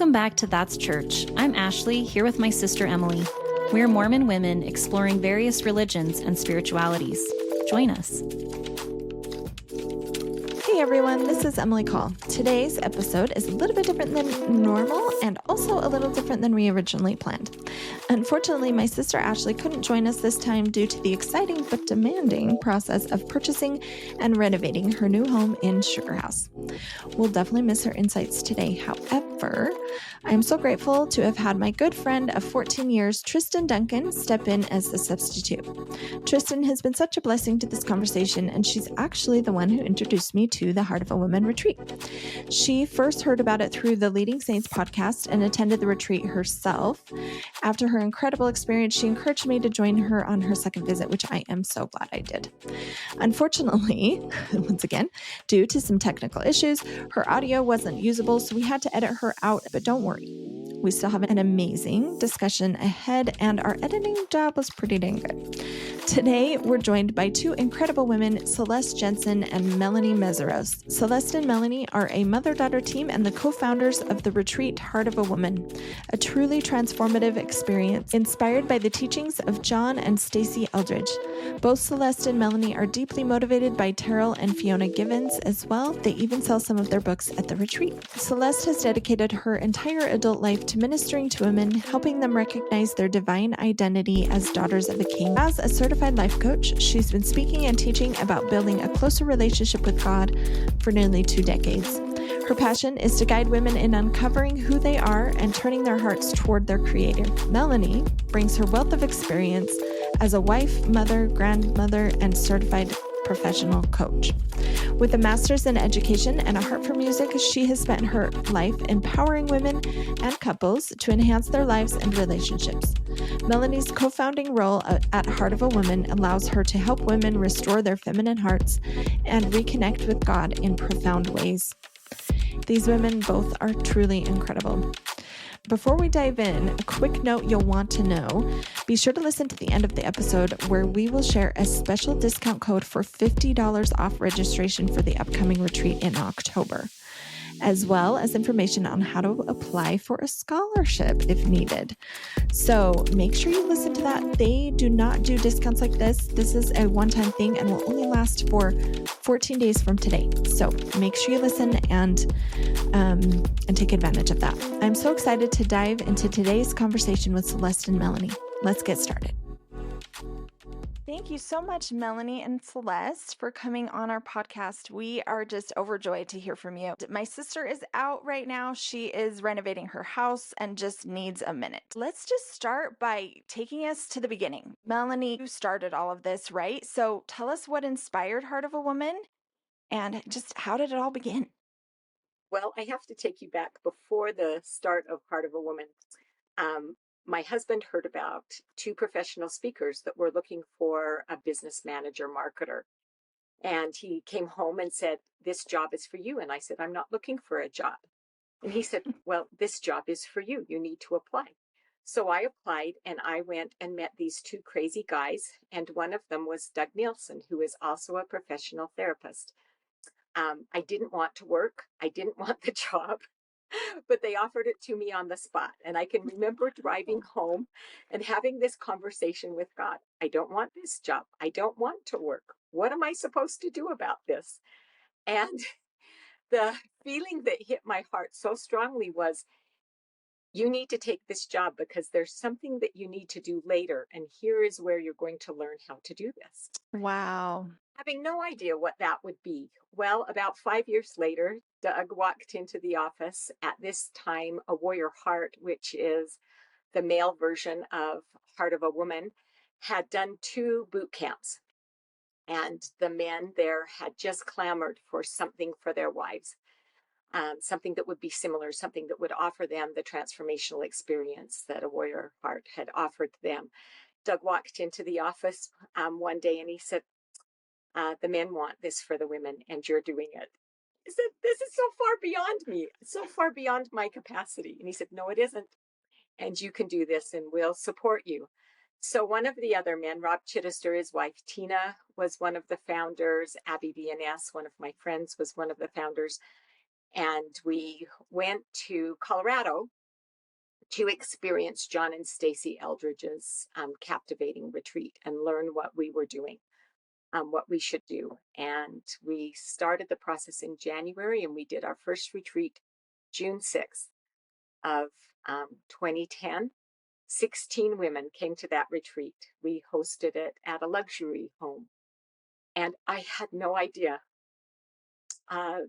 Welcome back to That's Church. I'm Ashley, here with my sister Emilie. We're Mormon women exploring various religions and spiritualities. Join us. Hey everyone, this is Emilie Call. Today's episode is a little bit different than normal and also a little different than we originally planned. Unfortunately, my sister Ashley couldn't join us this time due to the exciting but demanding process of purchasing and renovating her new home in Sugar House. We'll definitely miss her insights today. However, I am so grateful to have had my good friend of 14 years, Tristin Duncan, step in as the substitute. Tristin has been such a blessing to this conversation, and she's actually the one who introduced me to the Heart of a Woman retreat. She first heard about it through the Leading Saints podcast and attended the retreat herself. After her incredible experience, she encouraged me to join her on her second visit, which I am so glad I did. Unfortunately, once again, due to some technical issues, her audio wasn't usable, so we had to edit her out, but don't worry. We still have an amazing discussion ahead, and our editing job was pretty dang good. Today, we're joined by two incredible women, Celeste Jensen and Melanie Meszaros. Celeste and Melanie are a mother-daughter team and the co-founders of the retreat Heart of a Woman, a truly transformative experience inspired by the teachings of John and Stacy Eldridge. Both Celeste and Melanie are deeply motivated by Terrell and Fiona Givens as well. They even sell some of their books at the retreat. Celeste has dedicated her entire adult life to ministering to women, helping them recognize their divine identity as daughters of a king. As a certified life coach, she's been speaking and teaching about building a closer relationship with God for nearly 2 decades. Her passion is to guide women in uncovering who they are and turning their hearts toward their Creator. Melanie brings her wealth of experience as a wife, mother, grandmother, and certified professional coach. With a master's in education and a heart for music, she has spent her life empowering women and couples to enhance their lives and relationships. Melanie's co-founding role at Heart of a Woman allows her to help women restore their feminine hearts and reconnect with God in profound ways. These women both are truly incredible. Before we dive in, a quick note you'll want to know. Be sure to listen to the end of the episode where we will share a special discount code for $50 off registration for the upcoming retreat in October, as well as information on how to apply for a scholarship if needed. So make sure you listen to that. They do not do discounts like this. This is a one-time thing and will only last for 14 days from today. So make sure you listen and take advantage of that. I'm so excited to dive into today's conversation with Celeste and Melanie. Let's get started. Thank you so much, Melanie and Celeste, for coming on our podcast. We are just overjoyed to hear from you. My sister is out right now. She is renovating her house and just needs a minute. Let's just start by taking us to the beginning. Melanie, you started all of this, right? So tell us what inspired Heart of a Woman and just how did it all begin? Well, I have to take you back before the start of Heart of a Woman. My husband heard about 2 professional speakers that were looking for a business manager marketer. And he came home and said, "This job is for you." And I said, "I'm not looking for a job." And he said, "Well, this job is for you. You need to apply." So I applied and I went and met these 2 crazy guys. And one of them was Doug Nielsen, who is also a professional therapist. I didn't want to work. I didn't want the job, but they offered it to me on the spot. And I can remember driving home and having this conversation with God. I don't want this job. I don't want to work. What am I supposed to do about this? And the feeling that hit my heart so strongly was, you need to take this job because there's something that you need to do later. And here is where you're going to learn how to do this. Wow. Having no idea what that would be. Well, about 5 years later, Doug walked into the office. At this time, A Warrior Heart, which is the male version of Heart of a Woman, had done 2 boot camps. And the men there had just clamored for something for their wives, something that would be similar, something that would offer them the transformational experience that A Warrior Heart had offered them. Doug walked into the office one day and he said, "The men want this for the women, and you're doing it." I said, "This is so far beyond me, so far beyond my capacity." And he said, "No, it isn't. And you can do this, and we'll support you." So one of the other men, Rob Chittister, his wife Tina, was one of the founders. Abby BNS, one of my friends, was one of the founders. And we went to Colorado to experience John and Stacy Eldridge's captivating retreat and learn what we were doing, what we should do. And we started the process in January, and we did our first retreat June 6th of 2010. 16 women came to that retreat. We hosted it at a luxury home. And I had no idea uh,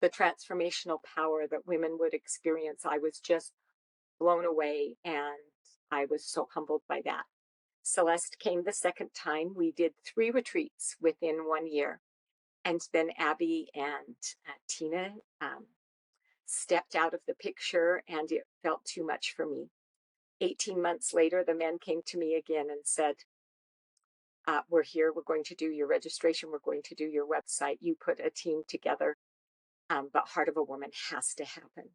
the transformational power that women would experience. I was just blown away, and I was so humbled by that. Celeste came the second time. We did 3 retreats within 1 year. And then Abby and Tina stepped out of the picture, and it felt too much for me. 18 months later, the men came to me again and said, we're here. We're going to do your registration. We're going to do your website. You put a team together, but Heart of a Woman has to happen.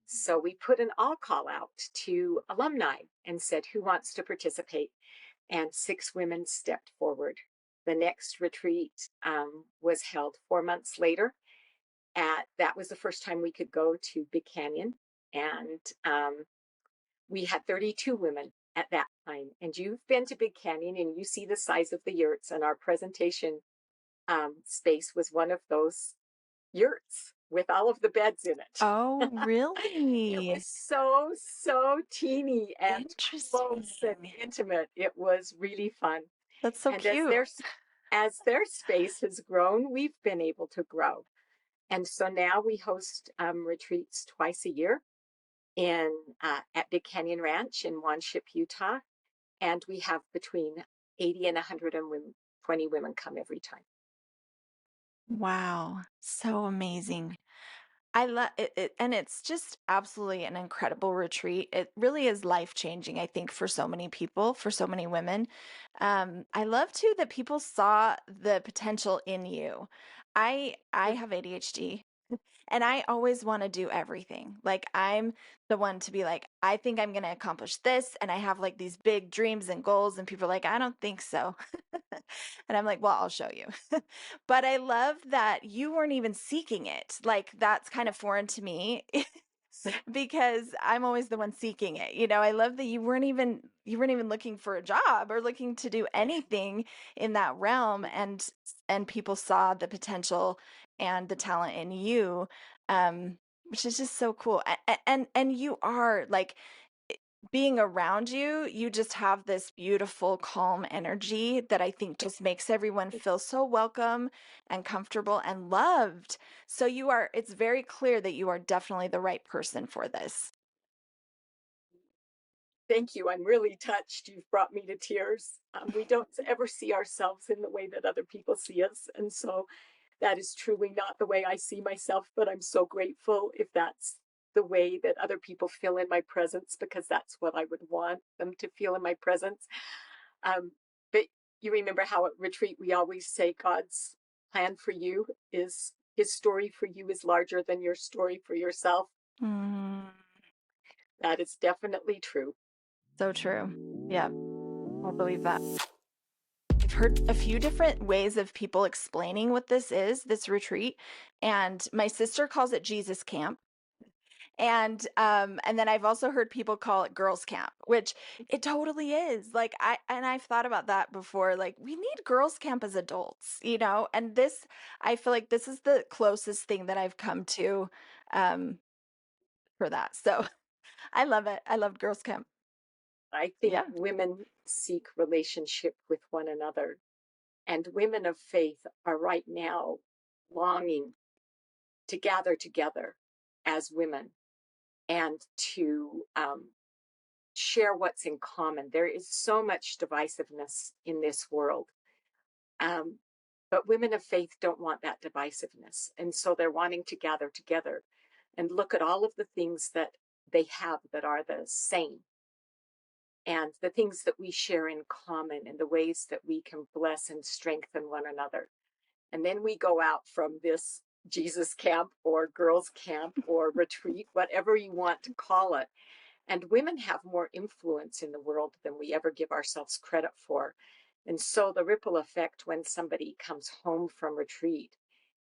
So we put an all call out to alumni and said, who wants to participate? And 6 women stepped forward. The next retreat was held 4 months later. That was the first time we could go to Big Canyon. And we had 32 women at that time. And you've been to Big Canyon and you see the size of the yurts, and our presentation space was one of those yurts with all of the beds in it. Oh, It really? was so teeny and close and Interesting. intimate. It was really fun. That's so And cute. as their space has grown, we've been able to grow. And so now we host retreats twice a year at Big Canyon Ranch in Wanship, Utah. And we have between 80 and 120 women come every time. Wow. So amazing. I love it, and it's just absolutely an incredible retreat. It really is life-changing, I think, for so many people, for so many women. I love too that people saw the potential in you. I have ADHD, and I always want to do everything. Like I'm the one to be like, I think I'm going to accomplish this, and I have like these big dreams and goals, and people are like, I don't think so. And I'm like, well, I'll show you. But I love that you weren't even seeking it. Like that's kind of foreign to me because I'm always the one seeking it. I love that you weren't even looking for a job or looking to do anything in that realm, and people saw the potential and the talent in you, which is just so cool. And you are like, being around you, you just have this beautiful, calm energy that I think just makes everyone feel so welcome and comfortable and loved. So it's very clear that you are definitely the right person for this. Thank you. I'm really touched. You've brought me to tears. We don't ever see ourselves in the way that other people see us. And so that is truly not the way I see myself, but I'm so grateful if that's the way that other people feel in my presence, because that's what I would want them to feel in my presence. But you remember how at retreat we always say God's plan for you is his story for you is larger than your story for yourself. Mm, That is definitely true. so true. Yeah, I believe that. I've heard a few different ways of people explaining what this retreat, and my sister calls it Jesus Camp. And then I've also heard people call it girls camp, which it totally is. Like I've thought about that before. Like we need girls camp as adults, and I feel like this is the closest thing that I've come to um for that. So I love it. I love girls camp. I think Yeah. women seek relationship with one another, and women of faith are right now longing to gather together as women and to share what's in common. There is so much divisiveness in this world. Um, but women of faith don't want that divisiveness. And so they're wanting to gather together and look at all of the things that they have that are the same, and the things that we share in common, and the ways that we can bless and strengthen one another. And then we go out from this Jesus camp or girls camp or retreat, whatever you want to call it. And women have more influence in the world than we ever give ourselves credit for. And so the ripple effect when somebody comes home from retreat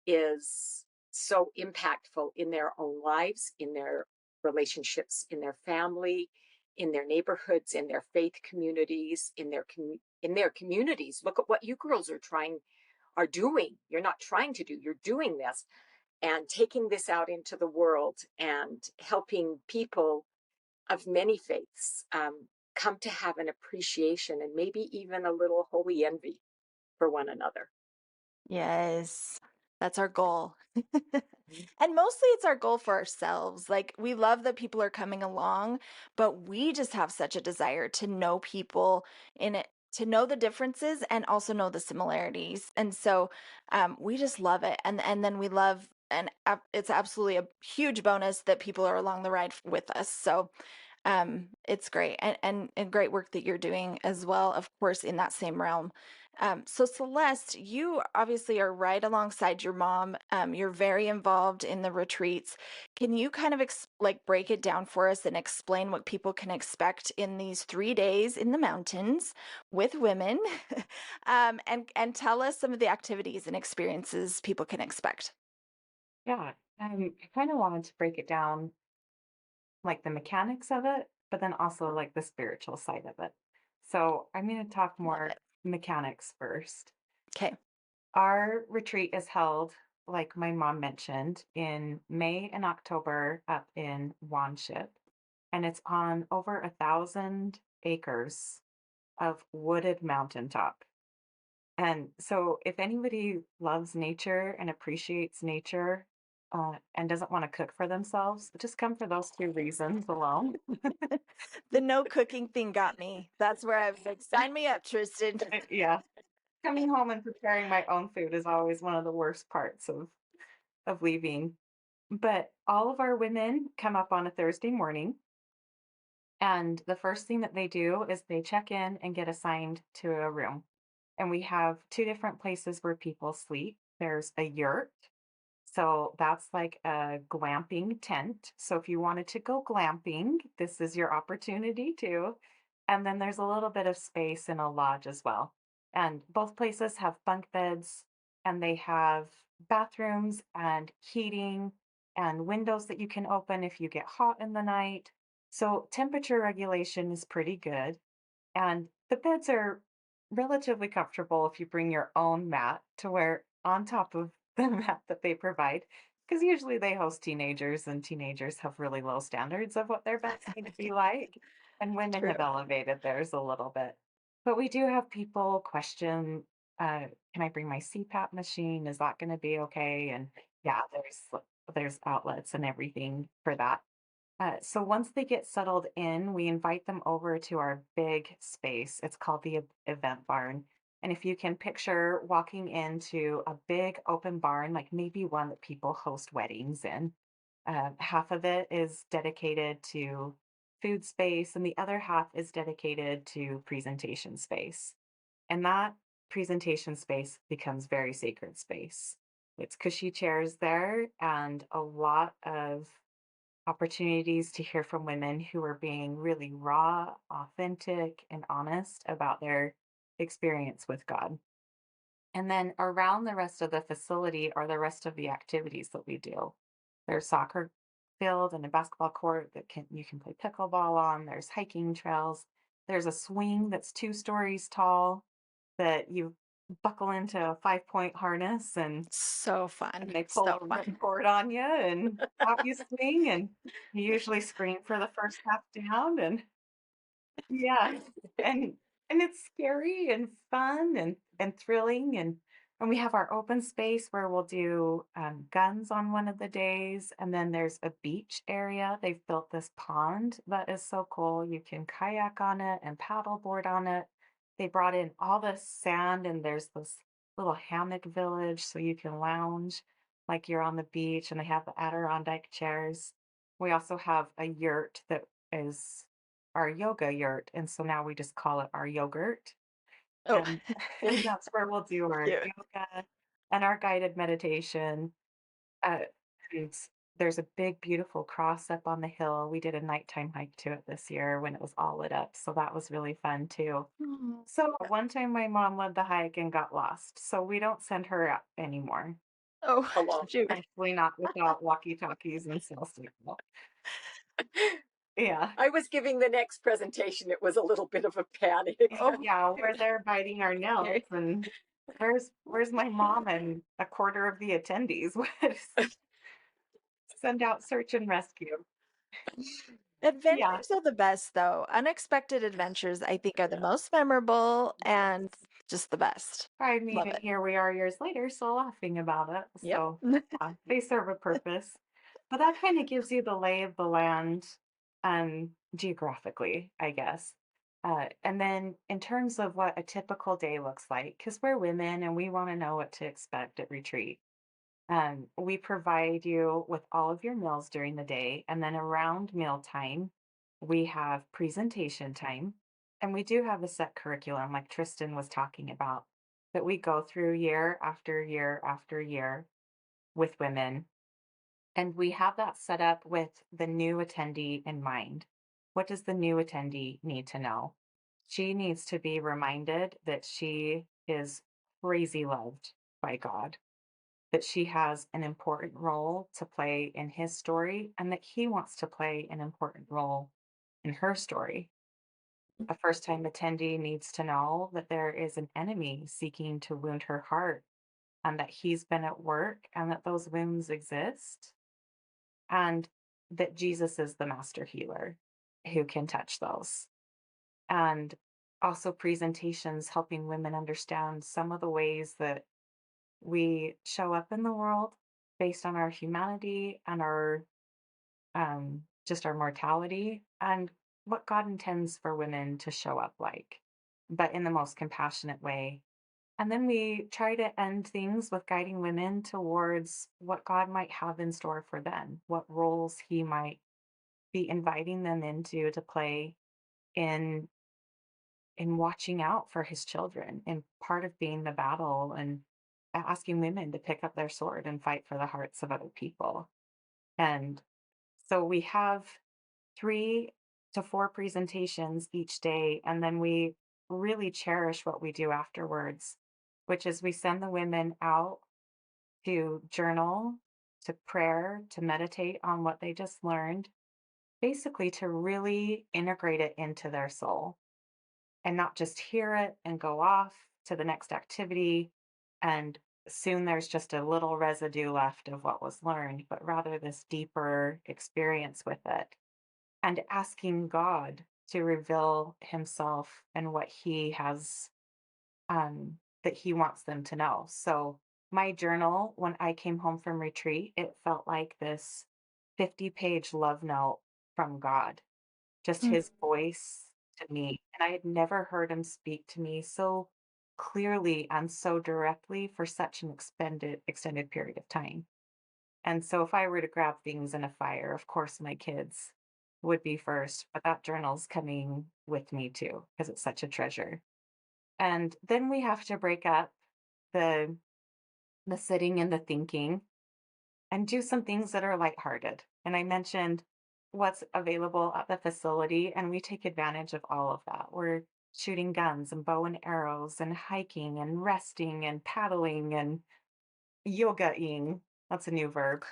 is so impactful in their own lives, in their relationships, in their family, in their neighborhoods, in their faith communities, in their communities. Look at what you girls are doing. You're not trying to do, you're doing this and taking this out into the world and helping people of many faiths come to have an appreciation and maybe even a little holy envy for one another. Yes, that's our goal. And mostly it's our goal for ourselves. Like, we love that people are coming along, but we just have such a desire to know people in it, to know the differences and also know the similarities. And so we just love it. And then we love, and it's absolutely a huge bonus that people are along the ride with us. So it's great, and great work that you're doing as well, of course, in that same realm. So Celeste, you obviously are right alongside your mom. You're very involved in the retreats. Can you kind of like break it down for us and explain what people can expect in these 3 days in the mountains with women, and tell us some of the activities and experiences people can expect? Yeah, I kind of wanted to break it down, like the mechanics of it, but then also like the spiritual side of it. So I'm going to talk Love more it. mechanics first. Okay. Our retreat is held, like my mom mentioned, in May and October up in Wanship, and it's on over 1,000 acres of wooded mountaintop. And so, if anybody loves nature and appreciates nature and doesn't want to cook for themselves, just come for those two reasons alone. The no cooking thing got me. That's where I was like, sign me up, Tristan. Yeah, coming home and preparing my own food is always one of the worst parts of leaving. But all of our women come up on a Thursday morning, and the first thing that they do is they check in and get assigned to a room. And we have two different places where people sleep. There's a yurt. So that's like a glamping tent. So if you wanted to go glamping, this is your opportunity too. And then there's a little bit of space in a lodge as well. And both places have bunk beds, and they have bathrooms and heating and windows that you can open if you get hot in the night. So temperature regulation is pretty good. And the beds are relatively comfortable if you bring your own mat to wear on top of the mat that they provide. Because usually they host teenagers, and teenagers have really low standards of what their beds need to be like. And women True. have elevated theirs a little bit. But we do have people question, can I bring my CPAP machine? Is that going to be okay? And yeah, there's outlets and everything for that. So once they get settled in, we invite them over to our big space. It's called the event barn. And if you can picture walking into a big open barn, like maybe one that people host weddings in, half of it is dedicated to food space, and the other half is dedicated to presentation space. And that presentation space becomes very sacred space. It's cushy chairs there and a lot of opportunities to hear from women who are being really raw, authentic, and honest about their experience with God. And then around the rest of the facility are the rest of the activities that we do. There's soccer field and a basketball court that you can play pickleball on. There's hiking trails. There's a swing that's 2 stories tall that you buckle into a 5-point harness, So and fun. they pull So a fun. ripcord on you and have you swing, and you usually scream for the first half down, and yeah, and it's scary and fun and thrilling, and we have our open space where we'll do guns on one of the days, and then there's a beach area. They've built this pond that is so cool. You can kayak on it and paddleboard on it. They brought in all this sand, and there's this little hammock village so you can lounge like you're on the beach, and they have the Adirondack chairs. We also have a yurt that is our yoga yurt, and so now we just call it our yogurt. Oh, And and that's where we'll do our cute. yoga and our guided meditation. Uh, and there's a big, beautiful cross up on the hill. We did a nighttime hike to it this year when it was all lit up, so that was really fun too. Oh, So one time my mom led the hike and got lost, so we don't send her out anymore. Oh, along. shoot. Thankfully not without walkie-talkies and cell signal. Yeah. I was giving the next presentation. It was a little bit of a panic. Oh, Yeah, we're there biting our nails and where's my mom and a quarter of the attendees? Send out search and rescue. Yeah. Adventures are the best, though. Unexpected adventures, I think, are the most memorable and just the best. I mean, Love and it. here we are years later, still laughing about it. Yep. So they serve a purpose. But that kind of gives you the lay of the land, geographically, I guess. And then in terms of what a typical day looks like, because we're women and we want to know what to expect at retreat. We provide you with all of your meals during the day, and then around mealtime, we have presentation time, and we do have a set curriculum, like Tristin was talking about, that we go through year after year after year with women. And we have that set up with the new attendee in mind. What does the new attendee need to know? She needs to be reminded that she is crazy loved by God, that she has an important role to play in his story, and that he wants to play an important role in her story. A first time attendee needs to know that there is an enemy seeking to wound her heart, and that he's been at work, and that those wounds exist, and that Jesus is the master healer who can touch those. And also, presentations helping women understand some of the ways that we show up in the world based on our humanity and our just our mortality, and what God intends for women to show up like, but in the most compassionate way. And then we try to end things with guiding women towards what God might have in store for them, what roles he might be inviting them into to play in watching out for his children, and part of being the battle, and asking women to pick up their sword and fight for the hearts of other people. And so we have 3 to 4 presentations each day, and then we really cherish what we do afterwards, which is we send the women out to journal, to prayer, to meditate on what they just learned, basically to really integrate it into their soul and not just hear it and go off to the next activity. And soon there's just a little residue left of what was learned, but rather this deeper experience with it, and asking God to reveal himself and what he has, that he wants them to know. So my journal, when I came home from retreat, it felt like this 50-page love note from God, just Mm. his voice to me. And I had never heard him speak to me so clearly and so directly for such an extended period of time. And so if I were to grab things in a fire, of course my kids would be first, but that journal's coming with me too, because it's such a treasure. And then we have to break up the sitting and the thinking and do some things that are lighthearted. And I mentioned what's available at the facility, and we take advantage of all of that. We're shooting guns and bow and arrows and hiking and resting and paddling and yoga-ing. That's a new verb.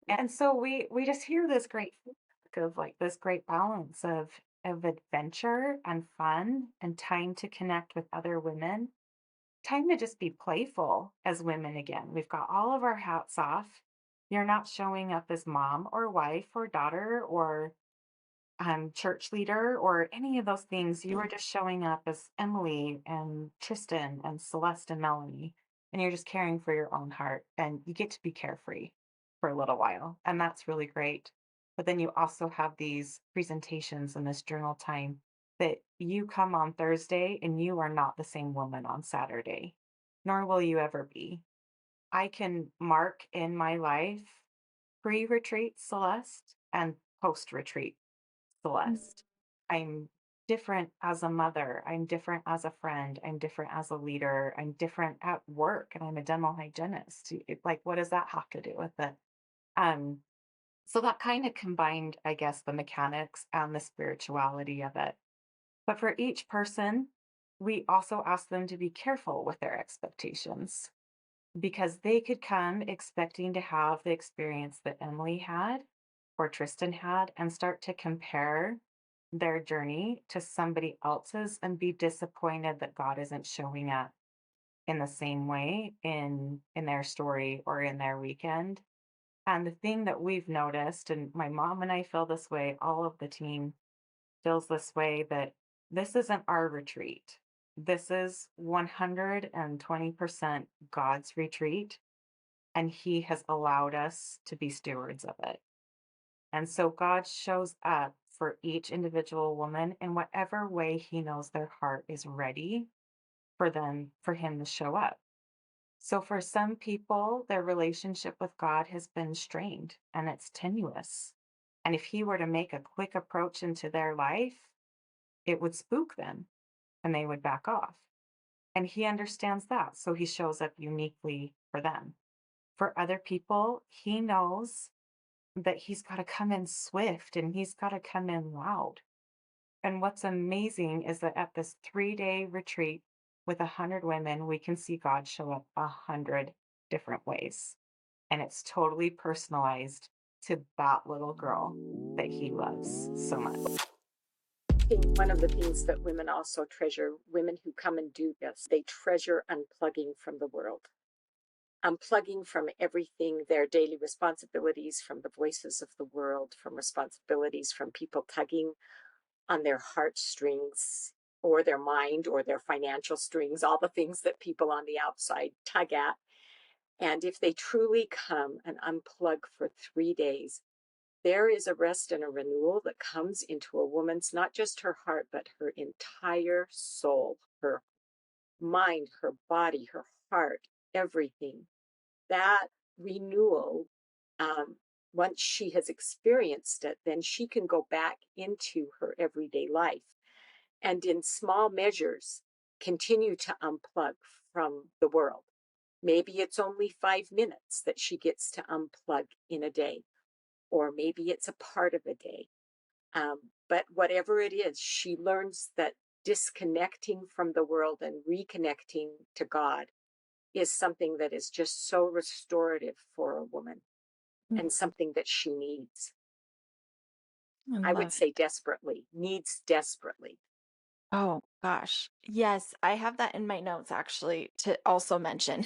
And so we just hear this great feedback of like this great balance of adventure and fun and time to connect with other women, time to just be playful as women again. We've got all of our hats off. You're not showing up as mom or wife or daughter or church leader or any of those things. You are just showing up as Emilie and Tristin and Celeste and Melanie, and you're just caring for your own heart, and you get to be carefree for a little while, and that's really great. But then you also have these presentations and this journal time that you come on Thursday and you are not the same woman on Saturday, nor will you ever be. I can mark in my life pre-retreat Celeste and post-retreat Celeste. I'm different as a mother. I'm different as a friend. I'm different as a leader. I'm different at work, and I'm a dental hygienist. Like, what does that have to do with it? Um, so that kind of combined, I guess, the mechanics and the spirituality of it. But for each person, we also ask them to be careful with their expectations. because they could come expecting to have the experience that Emilie had or Tristin had and start to compare their journey to somebody else's and be disappointed that God isn't showing up in the same way in their story or in their weekend. And the thing that we've noticed, and my mom and I feel this way, all of the team feels this way, that this isn't our retreat. This is 120% God's retreat, and He has allowed us to be stewards of it. And so God shows up for each individual woman in whatever way He knows their heart is ready for Him to show up. So for some people, their relationship with God has been strained and it's tenuous. And if He were to make a quick approach into their life, it would spook them and they would back off. And He understands that. So He shows up uniquely for them. For other people, He knows that He's got to come in swift and He's got to come in loud. And what's amazing is that at this 3-day retreat with 100 women, we can see God show up 100 different ways. And it's totally personalized to that little girl that He loves so much. I think one of the things that women also treasure, women who come and do this, they treasure unplugging from the world, unplugging from everything, their daily responsibilities, from the voices of the world, from responsibilities from people tugging on their heartstrings or their mind or their financial strings, all the things that people on the outside tug at. And if they truly come and unplug for 3 days, there is a rest and a renewal that comes into a woman's, not just her heart, but her entire soul, her mind, her body, her heart, everything. That renewal, once she has experienced it, then she can go back into her everyday life and in small measures continue to unplug from the world. Maybe it's only 5 minutes that she gets to unplug in a day, or maybe it's a part of a day. But whatever it is, she learns that disconnecting from the world and reconnecting to God is something that is just so restorative for a woman and something that she needs. I would love say desperately, needs desperately. Oh gosh. Yes, I have that in my notes actually to also mention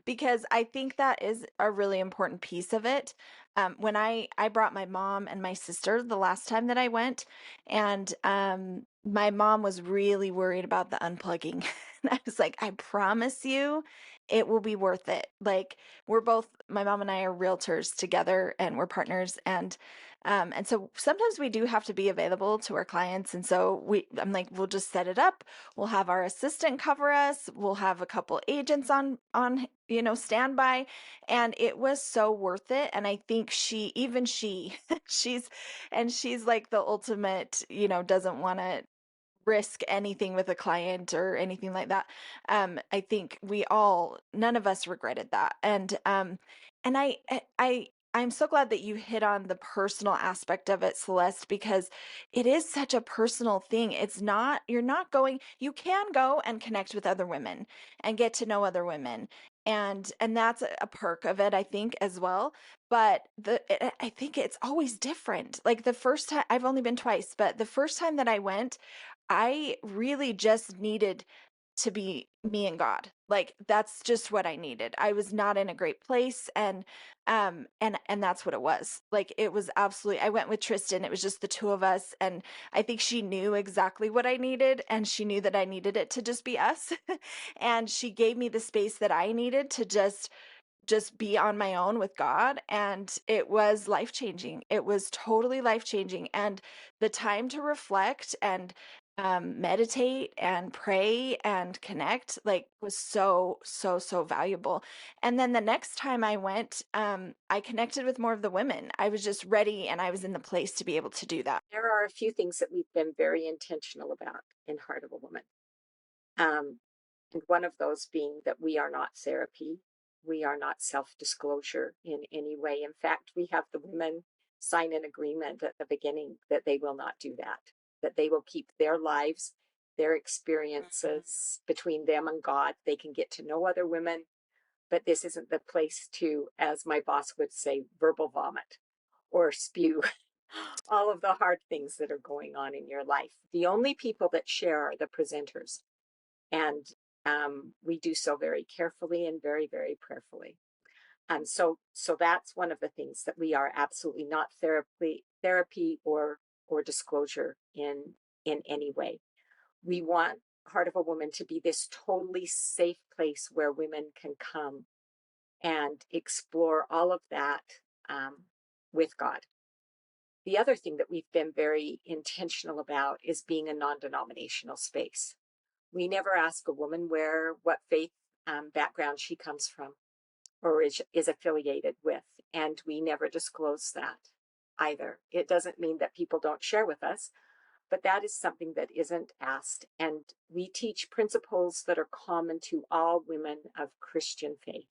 because I think that is a really important piece of it. When I brought my mom and my sister the last time that I went, and my mom was really worried about the unplugging. And I was like, I promise you, it will be worth it. Like we're both, my mom and I are realtors together, and we're partners, and so sometimes we do have to be available to our clients. And so I'm like, we'll just set it up. We'll have our assistant cover us. We'll have a couple agents on, standby. And it was so worth it. And I think even she, she's like the ultimate, doesn't want to risk anything with a client or anything like that. I think none of us regretted that. And I'm so glad that you hit on the personal aspect of it, Celeste, because it is such a personal thing. You can go and connect with other women and get to know other women. And that's a perk of it, I think, as well. But I think it's always different. Like the first time, I've only been twice, but the first time that I went, I really just needed to be me and God. Like that's just what I needed. I was not in a great place, and that's what it was. Like it was absolutely, I went with Tristin. It was just the two of us, and I think she knew exactly what I needed, and she knew that I needed it to just be us. And she gave me the space that I needed to just be on my own with God. And it was life changing. It was totally life changing. And the time to reflect and meditate and pray and connect was so, so, so valuable. And then the next time I went, I connected with more of the women. I was just ready and I was in the place to be able to do that. There are a few things that we've been very intentional about in Heart of a Woman. And one of those being that we are not therapy. We are not self-disclosure in any way. In fact, we have the women sign an agreement at the beginning that they will not do that they will keep their lives, their experiences between them and God. They can get to know other women, but this isn't the place to, as my boss would say, verbal vomit or spew all of the hard things that are going on in your life. The only people that share are the presenters. And we do so very carefully and very, very prayerfully. So that's one of the things that we are absolutely not therapy or disclosure in any way. We want Heart of a Woman to be this totally safe place where women can come and explore all of that with God. The other thing that we've been very intentional about is being a non-denominational space. We never ask a woman what faith background she comes from or is affiliated with, and we never disclose that either. It doesn't mean that people don't share with us, but that is something that isn't asked. And we teach principles that are common to all women of Christian faith,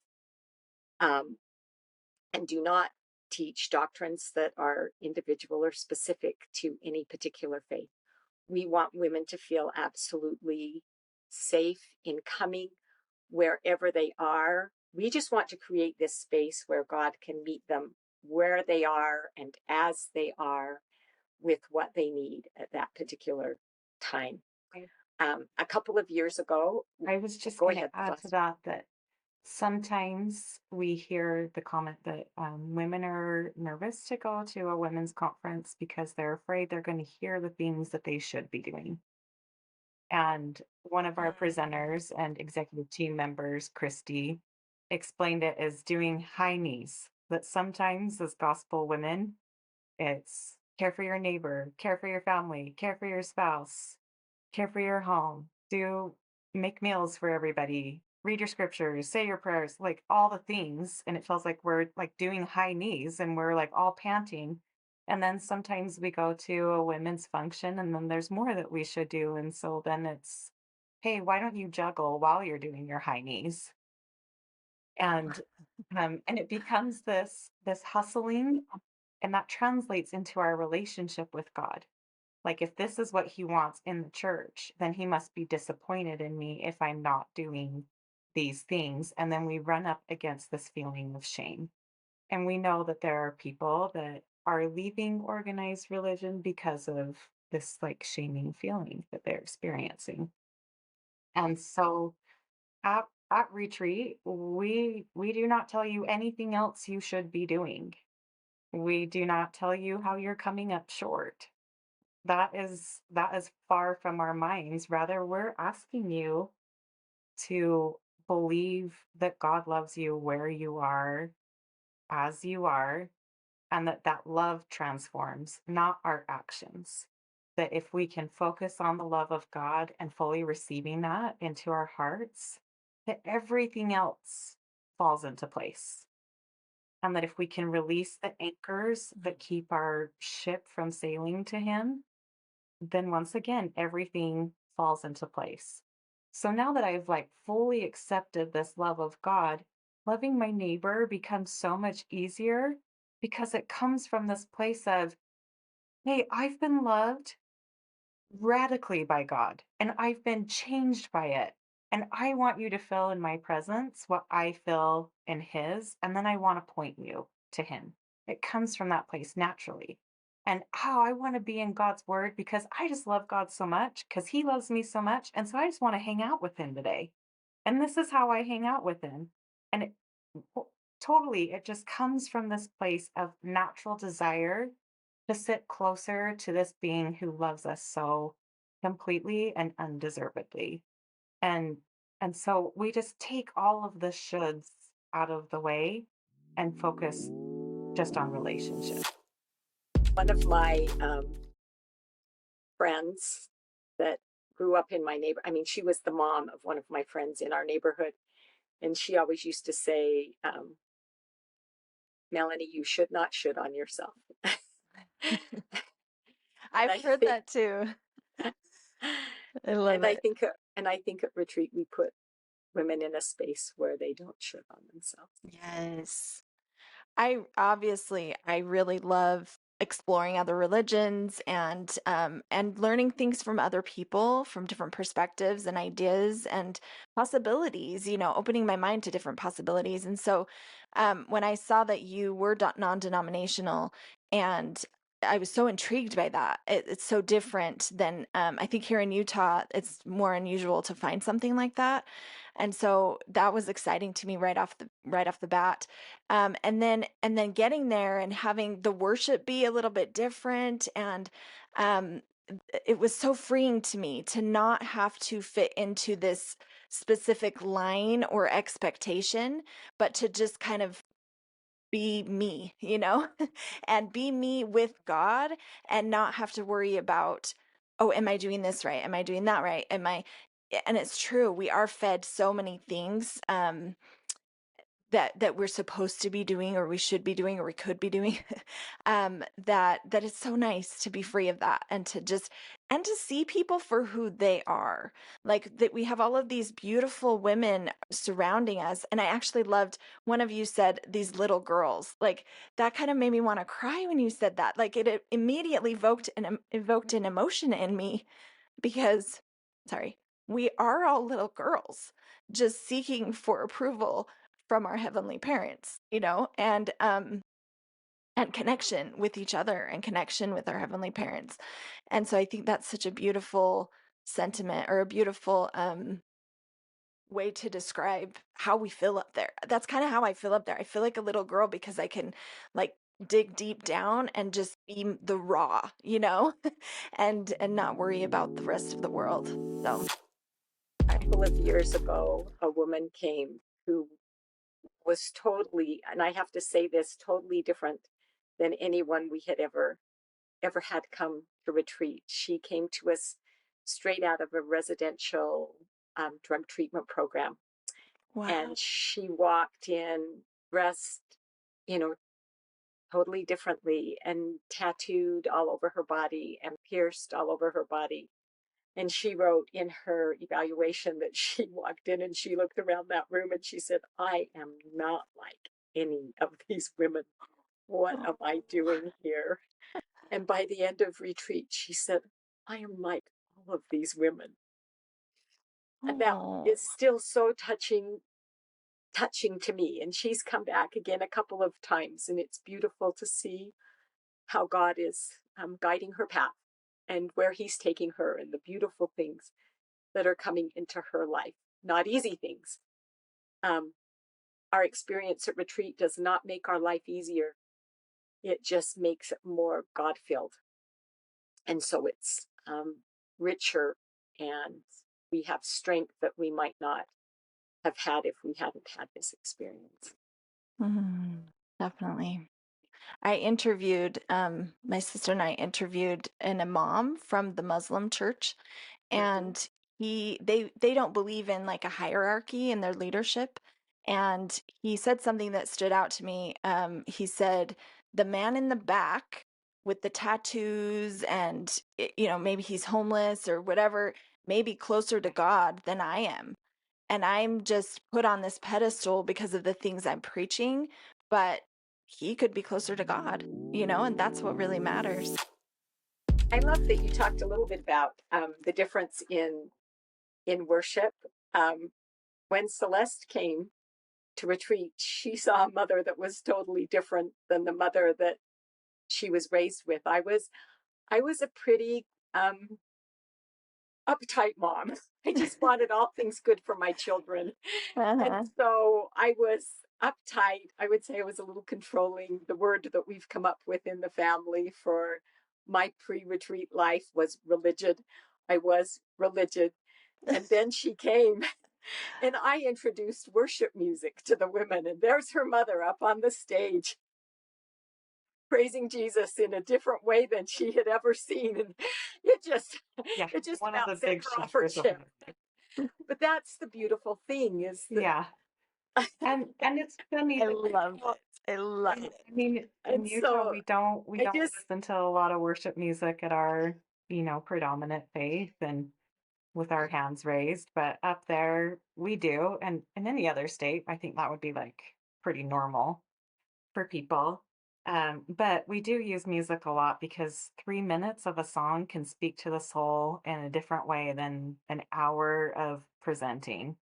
and do not teach doctrines that are individual or specific to any particular faith. We want women to feel absolutely safe in coming wherever they are. We just want to create this space where God can meet them where they are and as they are with what they need at that particular time. A couple of years ago, I was just go going ahead. to add to that sometimes we hear the comment that women are nervous to go to a women's conference because they're afraid they're going to hear the things that they should be doing. And one of our presenters and executive team members, Christy, explained it as doing high knees. That sometimes as gospel women, it's care for your neighbor, care for your family, care for your spouse, care for your home, make meals for everybody, read your scriptures, say your prayers, like all the things. And it feels like we're like doing high knees and we're like all panting. And then sometimes we go to a women's function and then there's more that we should do. And so then it's, hey, why don't you juggle while you're doing your high knees? And it becomes this hustling, and that translates into our relationship with God. Like, if this is what he wants in the church, then he must be disappointed in me if I'm not doing these things. And then we run up against this feeling of shame. And we know that there are people that are leaving organized religion because of this like shaming feeling that they're experiencing. And so at retreat, we do not tell you anything else you should be doing. We do not tell you how you're coming up short. That is far from our minds. Rather, we're asking you to believe that God loves you where you are, as you are, and that love transforms, not our actions. That if we can focus on the love of God and fully receiving that into our hearts, that everything else falls into place. And that if we can release the anchors that keep our ship from sailing to Him, then once again, everything falls into place. So now that I've like fully accepted this love of God, loving my neighbor becomes so much easier because it comes from this place of, hey, I've been loved radically by God and I've been changed by it. And I want you to feel in my presence what I feel in His. And then I want to point you to Him. It comes from that place naturally. And I want to be in God's word because I just love God so much because He loves me so much. And so I just want to hang out with Him today. And this is how I hang out with Him. And totally, it just comes from this place of natural desire to sit closer to this being who loves us so completely and undeservedly. And and so we just take all of the shoulds out of the way and focus just on relationship. One of my friends that grew up in my neighbor, I mean, she was the mom of one of my friends in our neighborhood. And she always used to say, Melanie, you should not should on yourself. I've heard that too. I love it. I think at retreat we put women in a space where they don't should on themselves. Yes. I really love exploring other religions and learning things from other people, from different perspectives and ideas and possibilities, opening my mind to different possibilities. And so when I saw that you were non-denominational, and I was so intrigued by that. It's so different than I think here in Utah, it's more unusual to find something like that. And so that was exciting to me right off the bat. And then getting there and having the worship be a little bit different, and um, it was so freeing to me to not have to fit into this specific line or expectation, but to just kind of be me, and be me with God, and not have to worry about, oh, am I doing this right? Am I doing that right? And it's true, we are fed so many things that we're supposed to be doing, or we should be doing, or we could be doing. That it's so nice to be free of that, and to see people for who they are. Like that, we have all of these beautiful women surrounding us. And I actually loved, one of you said, these little girls. Like, that kind of made me want to cry when you said that. Like, it immediately evoked an emotion in me, because, sorry, we are all little girls just seeking for approval from our heavenly parents, and connection with each other, and connection with our heavenly parents. And so I think that's such a beautiful sentiment, or a beautiful way to describe how we feel up there. That's kind of how I feel up there. I feel like a little girl, because I can, like, dig deep down and just be the raw, and not worry about the rest of the world. So A couple of years ago, a woman came who was totally, and I have to say this, totally different than anyone we had ever had come to retreat. She came to us straight out of a residential drug treatment program, wow. and she walked in dressed, you know, totally differently, and tattooed all over her body and pierced all over her body. And she wrote in her evaluation that she walked in and she looked around that room and she said, I am not like any of these women. What am I doing here? And by the end of retreat, she said, I am like all of these women. And that Oh. is still so touching to me. And she's come back again a couple of times, and it's beautiful to see how God is guiding her path and where he's taking her, and the beautiful things that are coming into her life. Not easy things. Our experience at retreat does not make our life easier. It just makes it more God-filled. And so it's richer, and we have strength that we might not have had if we hadn't had this experience. Definitely. My sister and I interviewed an imam from the Muslim church, and they don't believe in, like, a hierarchy in their leadership. And he said something that stood out to me. He said, the man in the back with the tattoos, and maybe he's homeless or whatever, may be closer to God than I am. And I'm just put on this pedestal because of the things I'm preaching, but he could be closer to God, and that's what really matters. I love that you talked a little bit about the difference in worship. When Celeste came to retreat, she saw a mother that was totally different than the mother that she was raised with. I was a pretty uptight mom. I just wanted all things good for my children. And Uh-huh. so I was uptight. I would say I was a little controlling. The word that we've come up with in the family for my pre-retreat life was religion. I was religion. And then she came and I introduced worship music to the women. And there's her mother up on the stage praising Jesus in a different way than she had ever seen. And it just Yeah, it just one of about the sent big her off her shockers of chip. But that's the beautiful thing, is that yeah. And it's funny I that love it. I love it. I mean, in and Utah, so we I don't just listen to a lot of worship music at our, predominant faith and with our hands raised, but up there we do. And in any other state, I think that would be like pretty normal for people. But we do use music a lot because 3 minutes of a song can speak to the soul in a different way than an hour of presenting.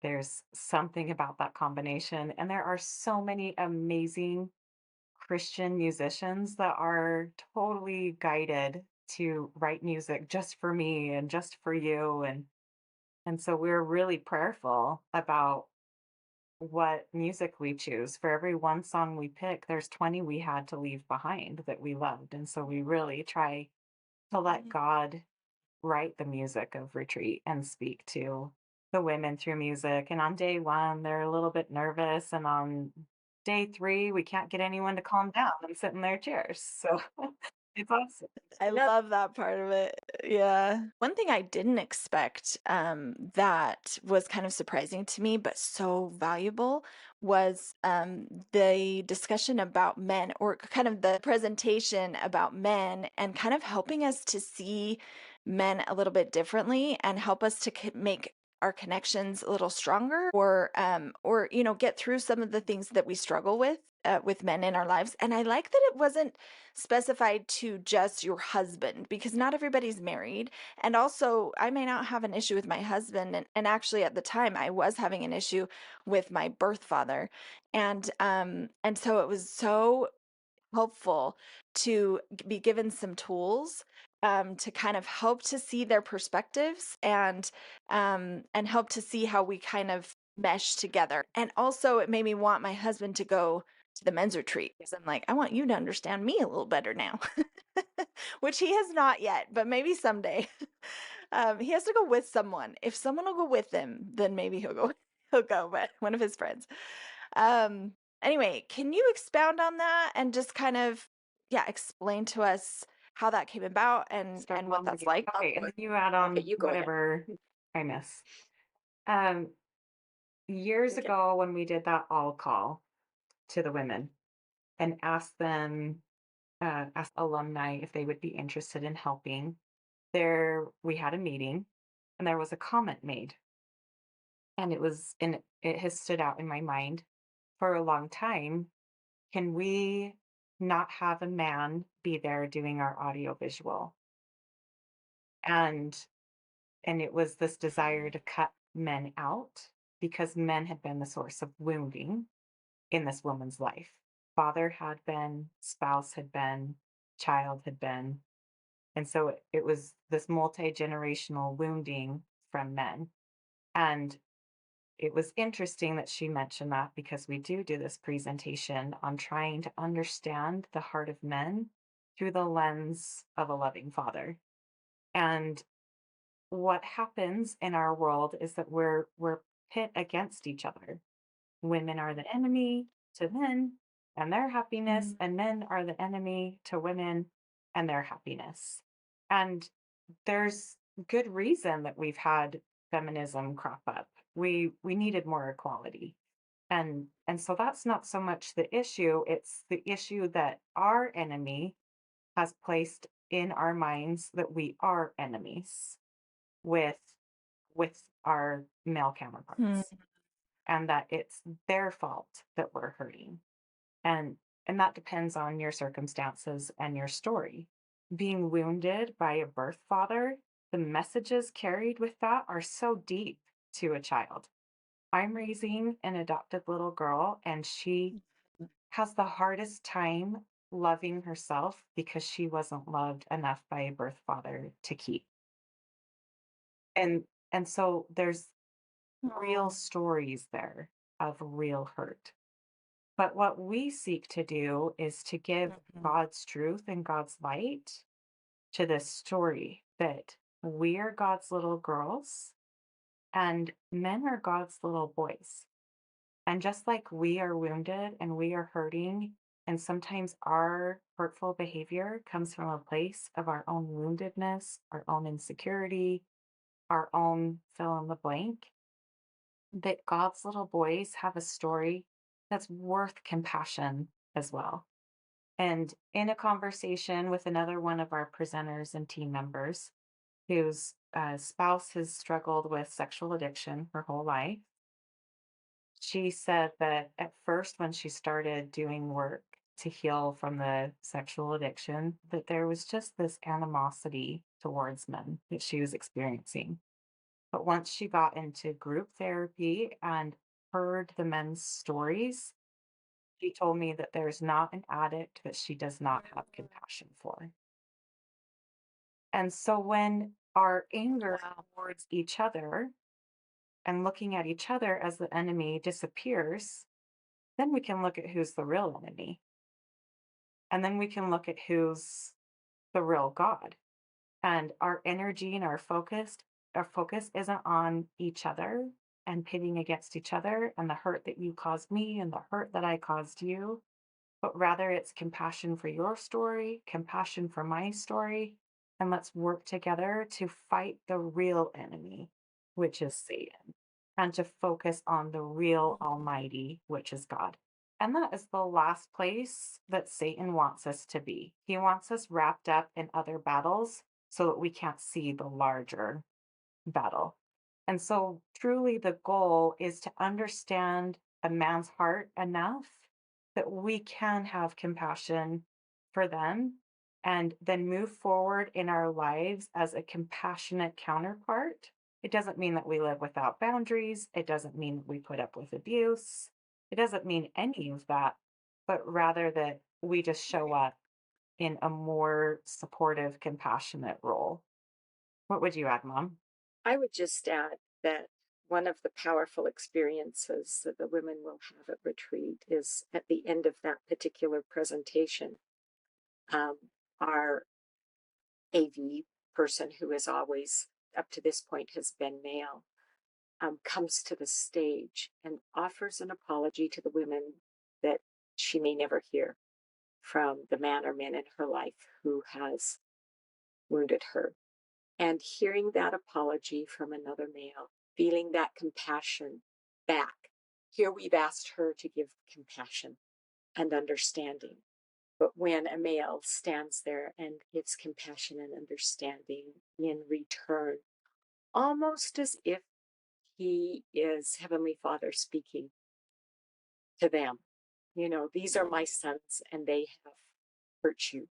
There's something about that combination. And there are so many amazing Christian musicians that are totally guided to write music just for me and just for you. And so we're really prayerful about what music we choose. For every one song we pick, there's 20 we had to leave behind that we loved. And so we really try to let Mhm. God write the music of retreat and speak to the women through music. And on day one, they're a little bit nervous. And on day three, we can't get anyone to calm down and sit in their chairs. So it's awesome. I No, love that part of it. Yeah. One thing I didn't expect that was kind of surprising to me, but so valuable, was the discussion about men, or kind of the presentation about men, and kind of helping us to see men a little bit differently and help us to make our connections a little stronger, or get through some of the things that we struggle with men in our lives. And I like that it wasn't specified to just your husband, because not everybody's married. And also, I may not have an issue with my husband. And actually, at the time, I was having an issue with my birth father. And so it was so helpful to be given some tools to kind of help to see their perspectives, and help to see how we kind of mesh together. And also, it made me want my husband to go to the men's retreat, because I'm like, I want you to understand me a little better now, which he has not yet, but maybe someday. He has to go with someone. If someone will go with him, then maybe he'll go. He'll go, but one of his friends. Um, anyway, can you expound on that and just kind of, yeah, explain to us how that came about Start and what from the that's beginning. like? Okay, and then you add okay, on you go ahead. whatever I miss. Um, Years Okay. ago, when we did that all call to the women and asked alumni if they would be interested in helping, we had a meeting and there was a comment made, and it has stood out in my mind for a long time. Can we not have a man be there doing our audio visual? And it was this desire to cut men out because men had been the source of wounding in this woman's life. Father had been, spouse had been, child had been. And so it was this multi generational wounding from men. And it was interesting that she mentioned that, because we do this presentation on trying to understand the heart of men through the lens of a loving father. And what happens in our world is that we're pit against each other. Women are the enemy to men and their happiness, Mm. and men are the enemy to women and their happiness. And there's good reason that we've had feminism crop up. We needed more equality. And so that's not so much the issue, it's the issue that our enemy has placed in our minds that we are enemies with our male Hmm. counterparts, and that it's their fault that we're hurting. And that depends on your circumstances and your story. Being wounded by a birth father, the messages carried with that are so deep to a child. I'm raising an adopted little girl, and she has the hardest time loving herself because she wasn't loved enough by a birth father to keep. And so there's real Oh. stories there of real hurt. But what we seek to do is to give Mhm. God's truth and God's light to this story, that we are God's little girls and men are God's little boys. And just like we are wounded and we are hurting, and sometimes our hurtful behavior comes from a place of our own woundedness, our own insecurity, our own fill in the blank, that God's little boys have a story that's worth compassion as well. And in a conversation with another one of our presenters and team members, whose spouse has struggled with sexual addiction her whole life, she said that at first, when she started doing work to heal from the sexual addiction, that there was just this animosity towards men that she was experiencing. But once she got into group therapy and heard the men's stories, she told me that there's not an addict that she does not have compassion for. And so when our anger towards each other and looking at each other as the enemy disappears, then we can look at who's the real enemy. And then we can look at who's the real God. And our energy and our focus isn't on each other and pitting against each other and the hurt that you caused me and the hurt that I caused you, but rather it's compassion for your story, compassion for my story, and let's work together to fight the real enemy, which is Satan, and to focus on the real Almighty, which is God. And that is the last place that Satan wants us to be. He wants us wrapped up in other battles so that we can't see the larger battle. And so, truly, the goal is to understand a man's heart enough that we can have compassion for them and then move forward in our lives as a compassionate counterpart. It doesn't mean that we live without boundaries. It doesn't mean we put up with abuse. It doesn't mean any of that, but rather that we just show up in a more supportive, compassionate role. What would you add, Mom? I would just add that one of the powerful experiences that the women will have at retreat is at the end of that particular presentation. Our AV person, who is always up to this point has been male, comes to the stage and offers an apology to the women that she may never hear from the man or men in her life who has wounded her. And hearing that apology from another male, feeling that compassion back. Here we've asked her to give compassion and understanding. But when a male stands there and gives compassion and understanding in return, almost as if he is Heavenly Father speaking to them, these are my sons and they have hurt you.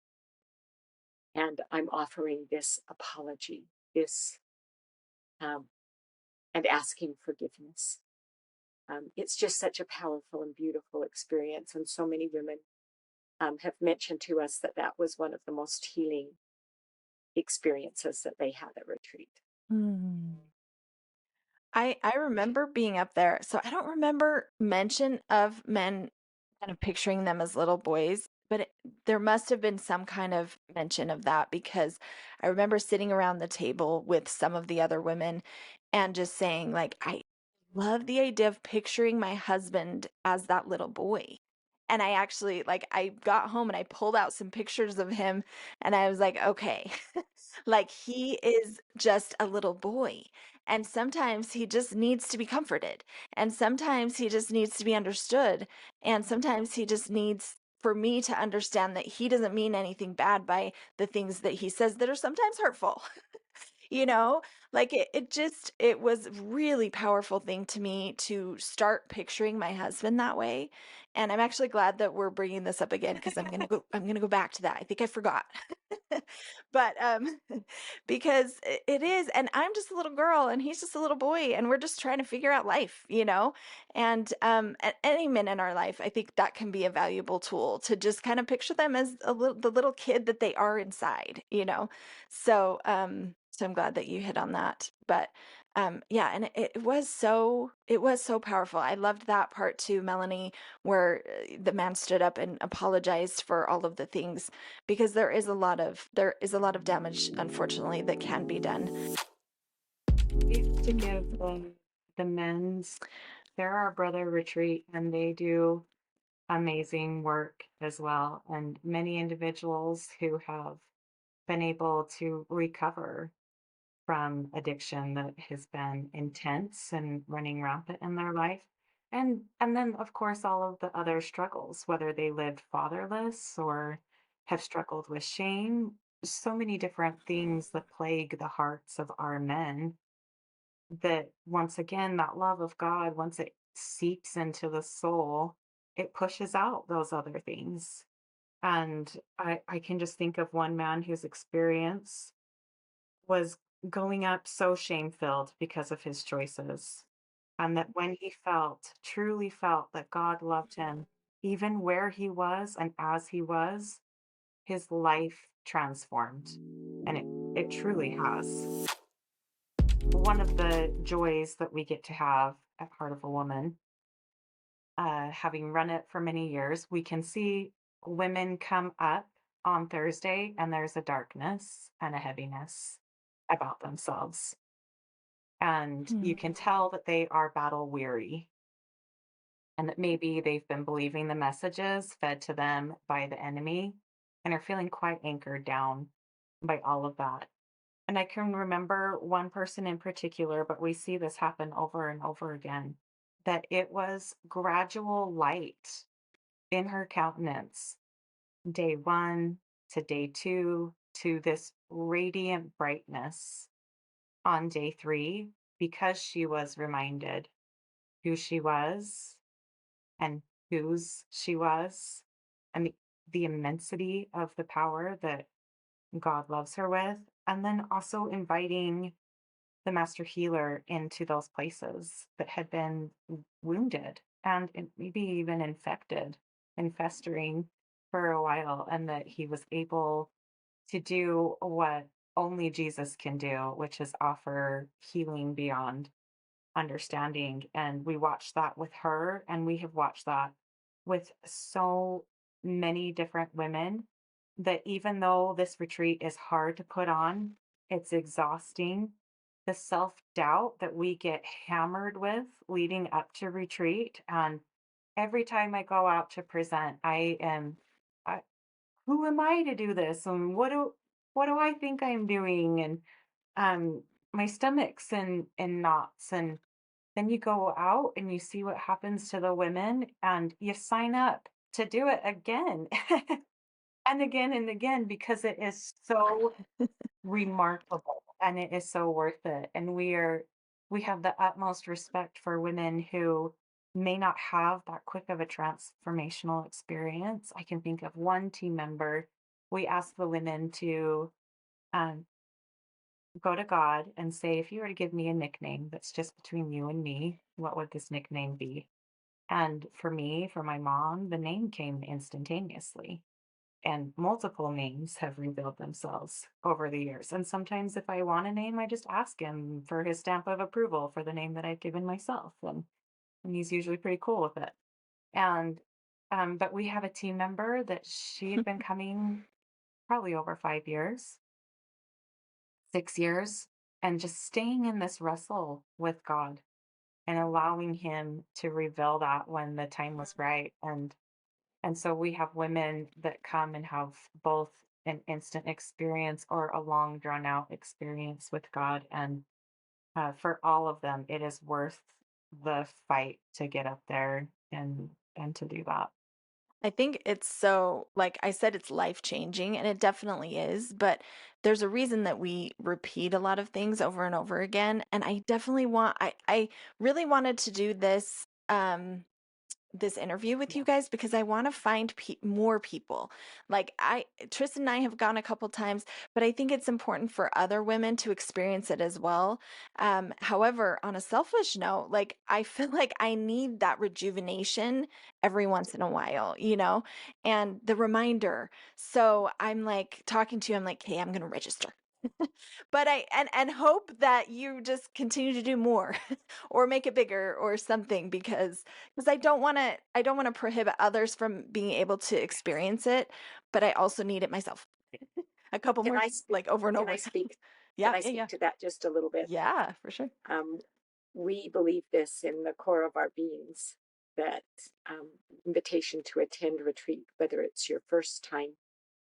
And I'm offering this apology, this and asking forgiveness. It's just such a powerful and beautiful experience. And so many women have mentioned to us that that was one of the most healing experiences that they had at retreat. I remember being up there. So I don't remember mention of men kind of picturing them as little boys, but there must have been some kind of mention of that because I remember sitting around the table with some of the other women and just saying, like, I love the idea of picturing my husband as that little boy. And I actually, like, I got home and I pulled out some pictures of him and I was like, okay, like, he is just a little boy. And sometimes he just needs to be comforted. And sometimes he just needs to be understood. And sometimes he just needs for me to understand that he doesn't mean anything bad by the things that he says that are sometimes hurtful. you know like it was really powerful thing to me to start picturing my husband that way. And I'm actually glad that we're bringing this up again because I'm gonna go back to that. I think I forgot. But because it is, and I'm just a little girl and he's just a little boy and we're just trying to figure out life. And at any minute in our life, I think that can be a valuable tool to just kind of picture them as the little kid that they are inside. So I'm glad that you hit on that. But yeah, and it was so powerful. I loved that part too, Melanie, where the man stood up and apologized for all of the things, because there is a lot of damage, unfortunately, that can be done. We have to give the men's, they're our brother retreat, and they do amazing work as well. And many individuals who have been able to recover from addiction that has been intense and running rampant in their life. And then of course all of the other struggles, whether they lived fatherless or have struggled with shame, so many different things that plague the hearts of our men, that once again that love of God, once it seeps into the soul, it pushes out those other things. And I can just think of one man whose experience was going up so shame-filled because of his choices. And that when he truly felt that God loved him, even where he was and as he was, his life transformed. And it truly has. One of the joys that we get to have at Heart of a Woman, having run it for many years, we can see women come up on Thursday and there's a darkness and a heaviness about themselves. And Hmm. you can tell that they are battle weary and that maybe they've been believing the messages fed to them by the enemy and are feeling quite anchored down by all of that. And I can remember one person in particular, but we see this happen over and over again, that it was gradual light in her countenance, day one to day two, to this radiant brightness on day three, because she was reminded who she was and whose she was, and the immensity of the power that God loves her with. And then also inviting the master healer into those places that had been wounded and maybe even infected and festering for a while, and that he was able to do what only Jesus can do, which is offer healing beyond understanding. And we watched that with her, and we have watched that with so many different women, that even though this retreat is hard to put on, it's exhausting. The self doubt that we get hammered with leading up to retreat. And every time I go out to present, I, who am I to do this? And what do I think I'm doing? And um, my stomach's in knots. And then you go out and you see what happens to the women, and you sign up to do it again and again, because it is so remarkable and it is so worth it. And we have the utmost respect for women who may not have that quick of a transformational experience. I can think of one team member. We asked the women to um, go to God and say, if you were to give me a nickname that's just between you and me, what would this nickname be? And for me, for my mom, the name came instantaneously. And multiple names have revealed themselves over the years. And sometimes, if I want a name, I just ask him for his stamp of approval for the name that I've given myself. And he's usually pretty cool with it. And, but we have a team member that she had been coming probably over 5 years, 6 years, and just staying in this wrestle with God and allowing him to reveal that when the time was right. And so we have women that come and have both an instant experience or a long drawn out experience with God. And for all of them, it is worth the fight to get up there and to do that. I think it's so, like I said, it's life changing, and it definitely is. But there's a reason that we repeat a lot of things over and over again. And I definitely I really wanted to do this interview with Yeah. you guys because I want to find more people. Like Tristan and I have gone a couple times, but I think it's important for other women to experience it as well. However, on a selfish note, like I feel like I need that rejuvenation every once in a while, and the reminder. So I'm like talking to you, I'm like, hey, I'm going to register. But and hope that you just continue to do more or make it bigger or something, because I don't want to prohibit others from being able to experience it, but I also need it myself. A couple Can more, I speak? like, over and Can over. I speak? Can Yeah, I yeah, speak yeah. to that just a little bit? Yeah, for sure. Um, we believe this in the core of our beings, that invitation to attend retreat, whether it's your first time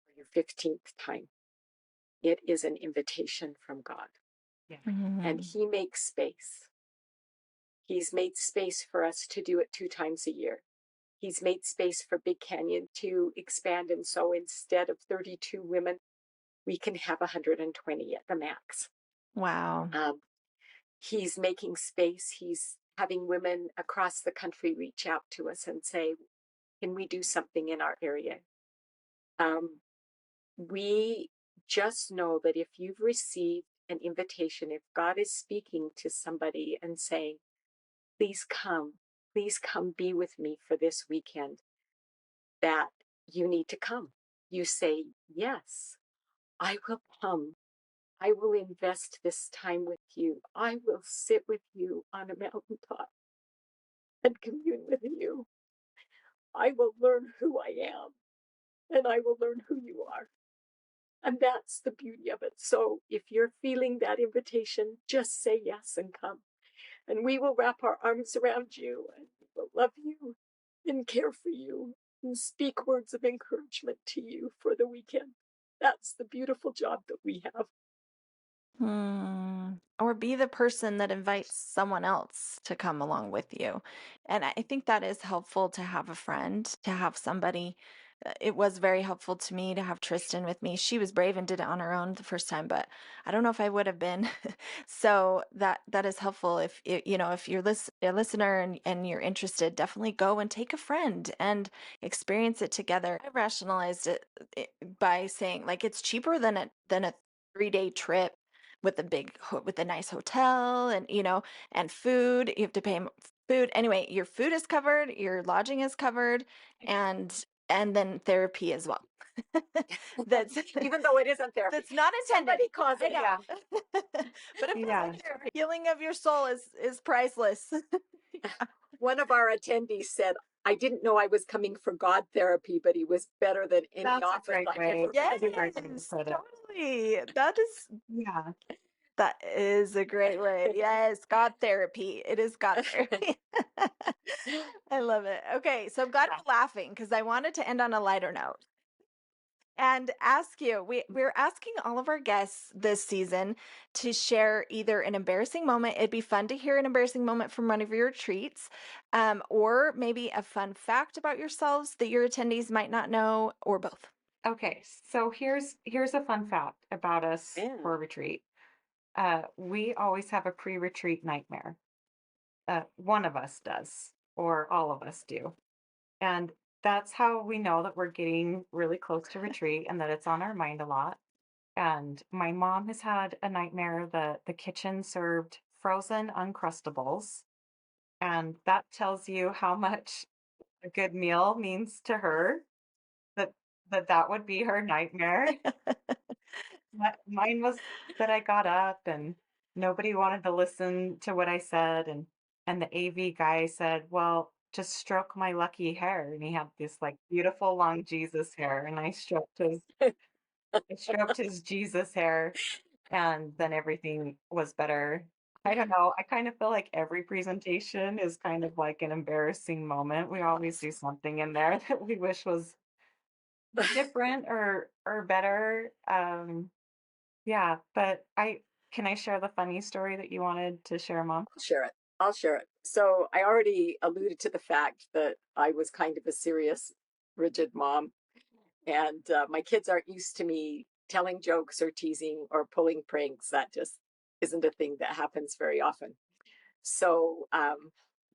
or your 15th time, it is an invitation from God. Yeah. And He makes space. He's made space for us to do it 2 times a year. He's made space for Big Canyon to expand. And so instead of 32 women, we can have 120 at the max. Wow. He's making space. He's having women across the country reach out to us and say, can we do something in our area? We just know that if you've received an invitation, if God is speaking to somebody and saying, please come be with me for this weekend, that you need to come. You say, yes, I will come. I will invest this time with you. I will sit with you on a mountaintop and commune with you. I will learn who I am and I will learn who you are. And that's the beauty of it. So if you're feeling that invitation, just say yes and come. And we will wrap our arms around you and we will love you and care for you and speak words of encouragement to you for the weekend. That's the beautiful job that we have. Or be the person that invites someone else to come along with you. And I think that is helpful to have a friend, to have somebody. It was very helpful to me to have Tristin with me. She was brave and did it on her own the first time, but I don't know if I would have been. So that is helpful. If if you're a listener and you're interested, definitely go and take a friend and experience it together. I rationalized it by saying like it's cheaper than a 3-day trip with with a nice hotel and and food. You have to pay food anyway. Your food is covered, your lodging is covered, and then therapy as well. That's Even though it isn't therapy. that's not intended. Somebody calls it. Yeah. But it feels Yeah. like therapy. Healing of your soul is priceless. One of our attendees said, I didn't know I was coming for God therapy, but he was better than any That's a office great I've way. ever Yes, been in. totally. Yeah. That is a great way. Yes, God therapy. It is God therapy. I love it. Okay, so I'm glad Yeah. you're laughing because I wanted to end on a lighter note and ask you. We're asking all of our guests this season to share either an embarrassing moment. It'd be fun to hear an embarrassing moment from one of your retreats, or maybe a fun fact about yourselves that your attendees might not know, or both. Okay. So here's a fun fact about us Yeah. for retreat. We always have a pre-retreat nightmare. One of us does, or all of us do. And that's how we know that we're getting really close to retreat and that it's on our mind a lot. And my mom has had a nightmare that the kitchen served frozen Uncrustables. And that tells you how much a good meal means to her, that that would be her nightmare. Mine was that I got up and nobody wanted to listen to what I said, and the AV guy said, "Well, just stroke my lucky hair." And he had this like beautiful long Jesus hair, and I stroked his Jesus hair, and then everything was better. I don't know. I kind of feel like every presentation is kind of like an embarrassing moment. We always do something in there that we wish was different or better. Yeah, but I can I share the funny story that you wanted to share, Mom? I'll share it. So I already alluded to the fact that I was kind of a serious, rigid mom. And my kids aren't used to me telling jokes or teasing or pulling pranks. That just isn't a thing that happens very often. So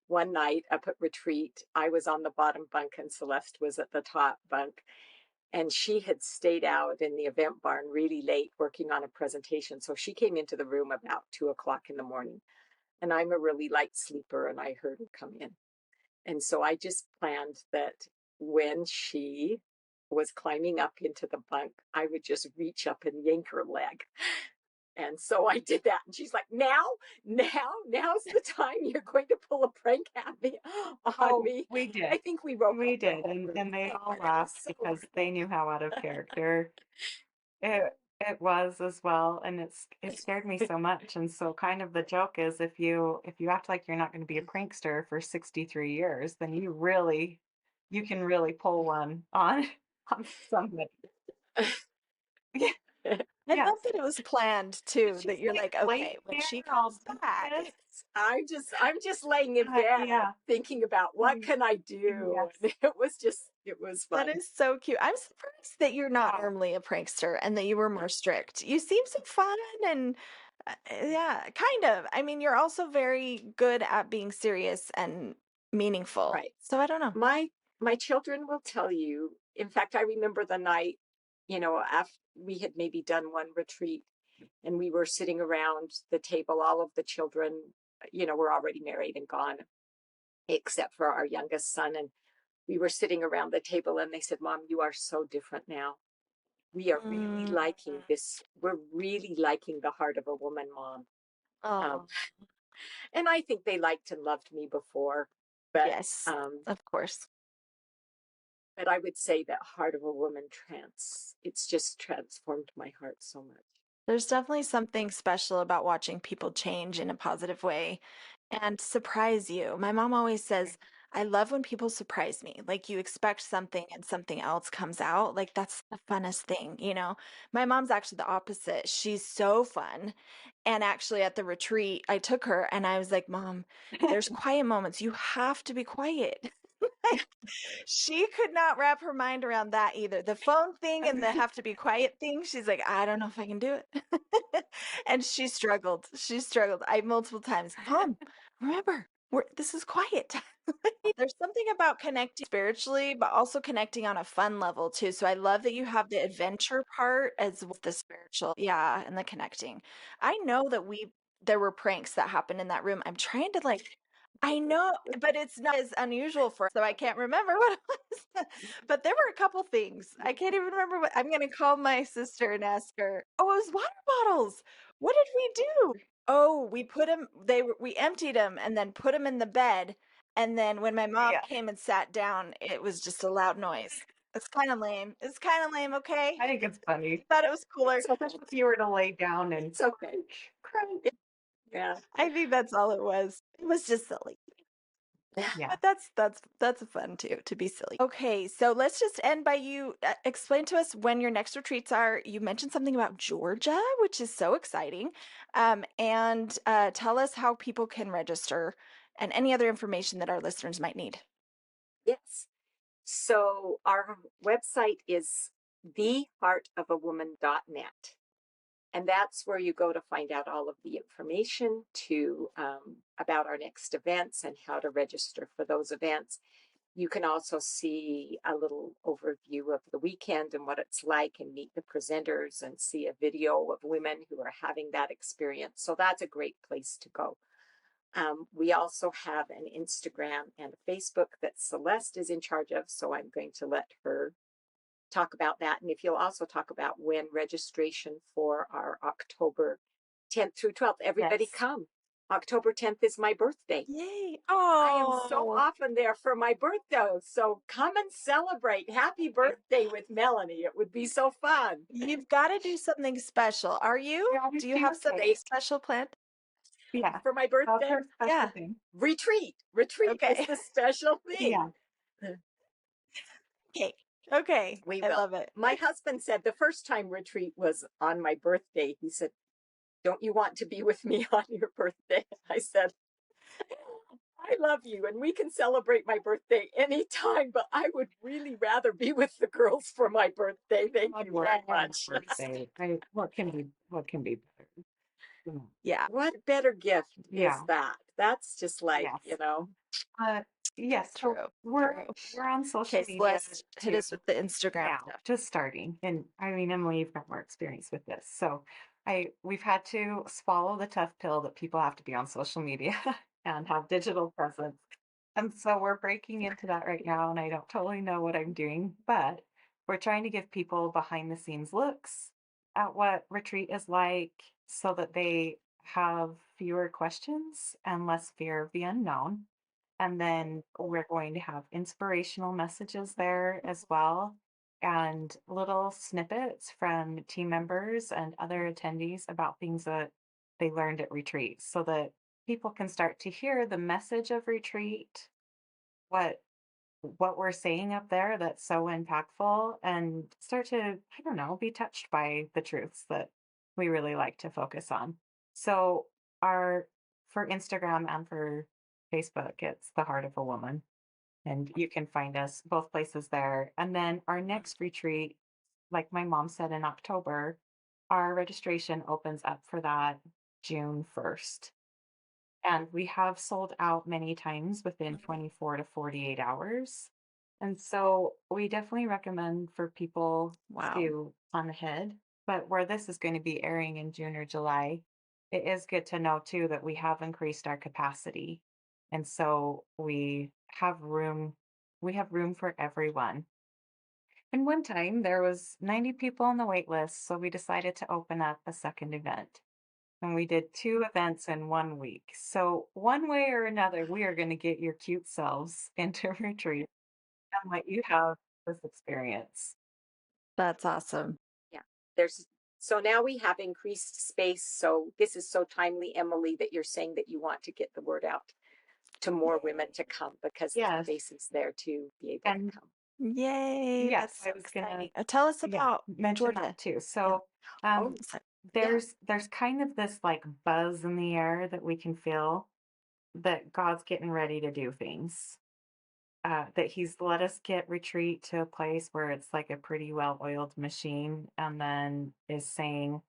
one night up at retreat, I was on the bottom bunk and Celeste was at the top bunk. And she had stayed out in the event barn really late working on a presentation. So she came into the room about 2 o'clock in the morning. And I'm a really light sleeper and I heard her come in. And so I just planned that when she was climbing up into the bunk, I would just reach up and yank her leg. And so I did that. And she's like, now's the time you're going to pull a prank at me on me. We did. I think we wrote We did, and they all laughed because they knew how out of character it was as well, and it scared me so much. And so kind of the joke is if you act like you're not going to be a prankster for 63 years, then you can really pull one on on somebody. Yeah. I Yes. love that it was planned too, She's that you're like, laying okay, when there she all comes back. this. I'm just laying in bed Yeah. thinking about what can I do. Yes. It was fun. That is so cute. I'm surprised that you're not Yeah. normally a prankster and that you were more strict. You seem so fun and yeah, kind of. I mean, you're also very good at being serious and meaningful. Right. So I don't know. My children will tell you in fact, I remember the night, after we had maybe done one retreat and we were sitting around the table, all of the children, were already married and gone, except for our youngest son. And we were sitting around the table and they said, Mom, you are so different now. We are really liking this. We're really liking the heart of a woman, Mom. Oh, And I think they liked and loved me before, but yes, of course. but I would say that heart of a woman it's just transformed my heart so much. There's definitely something special about watching people change in a positive way and surprise you. My mom always says, I love when people surprise me. Like you expect something and something else comes out. Like that's the funnest thing, you know? My mom's actually the opposite. She's so fun. And actually at the retreat, I took her and I was like, Mom, there's quiet moments. You have to be quiet. Like, she could not wrap her mind around that either. The phone thing and the have to be quiet thing, she's like, I don't know if I can do it. And she struggled. She struggled. I multiple times, Mom, remember, this is quiet. There's something about connecting spiritually, but also connecting on a fun level too. So I love that you have the adventure part as well as the spiritual, yeah, and the connecting. I know that there were pranks that happened in that room. I'm trying to I know, but it's not as unusual for us, so I can't remember what it was. But there were a couple things. I can't even remember what. I'm gonna call my sister and ask her. Oh, it was water bottles. What did we do? Oh, we put them. We emptied them and then put them in the bed. And then when my mom Yeah. came and sat down, it was just a loud noise. It's kind of lame. It's kind of lame. Okay, I think it's funny. thought it was cooler. So Especially if you were to lay down and it's okay. crunch. Yeah. I think that's all it was. It was just silly. Yeah. But that's fun too, to be silly. Okay, so let's just end by you explain to us when your next retreats are. You mentioned something about Georgia, which is so exciting, and tell us how people can register and any other information that our listeners might need. Yes. So our website is theheartofawoman.net. And that's where you go to find out all of the information about our next events and how to register for those events. You can also see a little overview of the weekend and what it's like and meet the presenters and see a video of women who are having that experience. So that's a great place to go. We also have an Instagram and a Facebook that Celeste is in charge of. So I'm going to let her talk about that. And if you'll also talk about when registration for our October 10th through 12th, everybody Yes. come. October 10th is my birthday. Yay! I am so Oh, often there for my birthday. So come and celebrate. Happy birthday with Melanie. It would be so fun. you've got to do something special. Are you? We always Do you do have a something cake. special planned? Yeah. For my That's birthday. our special Yeah. thing. Retreat is Okay. the special thing. Yeah. Okay. Okay. We I will. love it. My husband said the first time retreat was on my birthday. He said, don't you want to be with me on your birthday? I said, I love you and we can celebrate my birthday anytime, but I would really rather be with the girls for my birthday. Thank On you your very much. birthday. What can be better? Mm. Yeah. What better gift is Yeah. that? That's just like, Yes. Uh, yes. So True. we're True. we're on social Okay, media Celeste, hit too us with the Instagram now, stuff. just starting. And I mean, Emily, you've got more experience with this. So we've had to swallow the tough pill that people have to be on social media and have digital presence. And so we're breaking into that right now, and I don't totally know what I'm doing, but we're trying to give people behind the scenes looks at what retreat is like so that they have fewer questions and less fear of the unknown. And then we're going to have inspirational messages there as well, and little snippets from team members and other attendees about things that they learned at retreat so that people can start to hear the message of retreat, what we're saying up there that's so impactful, and start to, I don't know, be touched by the truths that we really like to focus on. So our for Instagram and for Facebook, it's the Heart of a Woman. And you can find us both places there. And then our next retreat, like my mom said in October, our registration opens up for that June 1st. And we have sold out many times within 24 to 48 hours. And so we definitely recommend for people Wow. to plan ahead. But where this is going to be airing in June or July, it is good to know too that we have increased our capacity. And so we have room for everyone. And one time there was 90 people on the wait list, so we decided to open up a second event. And we did 2 events in 1 week. So one way or another, we are going to get your cute selves into retreat and let you have this experience. That's awesome. Yeah. There's so now we have increased space. So this is so timely, Emilie, that you're saying that you want to get the word out to more women to come because the Yes. space is there to be able And to come. Yay. yes, That's I so was gonna exciting. Tell us about mention Georgia. that too. So Oh, Yeah. there's kind of this like buzz in the air that we can feel that God's getting ready to do things. That he's let us get retreat to a place where it's like a pretty well-oiled machine, and then is saying,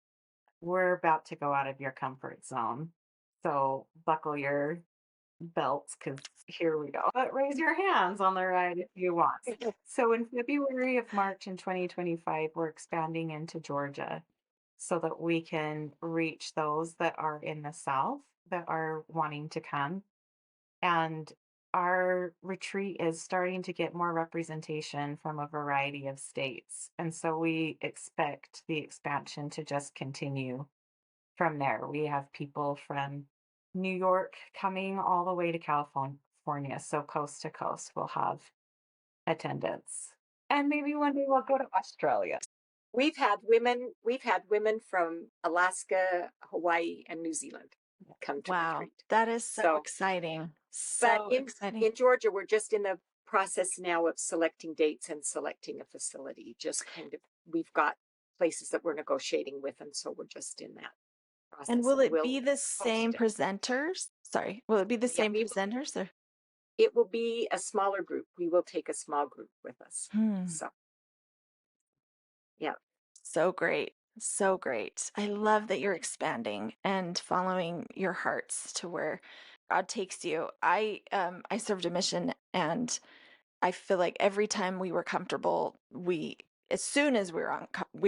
we're about to go out of your comfort zone. So buckle your belts because here we go. But raise your hands on the ride if you want. So in February of March in 2025, we're expanding into Georgia so that we can reach those that are in the South that are wanting to come. And our retreat is starting to get more representation from a variety of states. And so we expect the expansion to just continue from there. We have people from New York coming all the way to California. So coast to coast, we'll have attendance. And maybe one day we'll go to Australia. We've had women from Alaska, Hawaii, and New Zealand come to Wow. retreat. That is so exciting. But So exciting. in Georgia, we're just in the process now of selecting dates and selecting a facility. Just kind of, we've got places that we're negotiating with, and so we're just in that process. And will it we'll be the post same it. presenters? Sorry. Will it be the Yeah, same presenters or? It will be a smaller group. We will take a small group with us. So, yeah. So great. So great. I love that you're expanding and following your hearts to where God takes you. I served a mission, and I feel like every time we were comfortable, as soon as we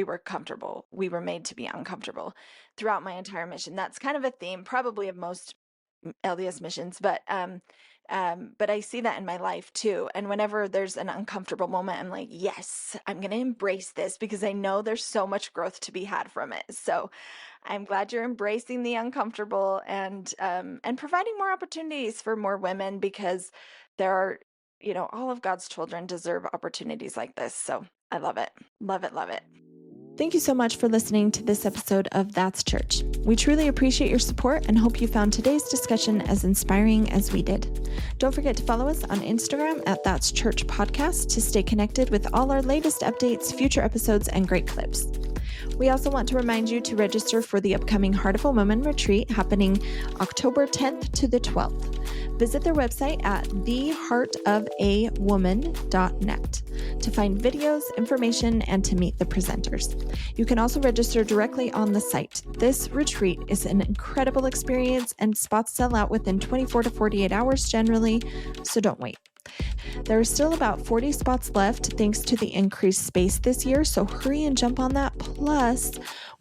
were comfortable, we were made to be uncomfortable throughout my entire mission. That's kind of a theme probably of most LDS missions, but I see that in my life too. And whenever there's an uncomfortable moment, I'm like, yes, I'm going to embrace this because I know there's so much growth to be had from it. So I'm glad you're embracing the uncomfortable and providing more opportunities for more women, because there are, all of God's children deserve opportunities like this. So I love it. Love it. Love it. Thank you so much for listening to this episode of That's Church. We truly appreciate your support and hope you found today's discussion as inspiring as we did. Don't forget to follow us on Instagram at That's Church Podcast to stay connected with all our latest updates, future episodes, and great clips. We also want to remind you to register for the upcoming Heart of a Woman retreat happening October 10th to the 12th. Visit their website at theheartofawoman.net to find videos, information, and to meet the presenters. You can also register directly on the site. This retreat is an incredible experience, and spots sell out within 24 to 48 hours generally, so don't wait. There are still about 40 spots left thanks to the increased space this year, so hurry and jump on that. Plus,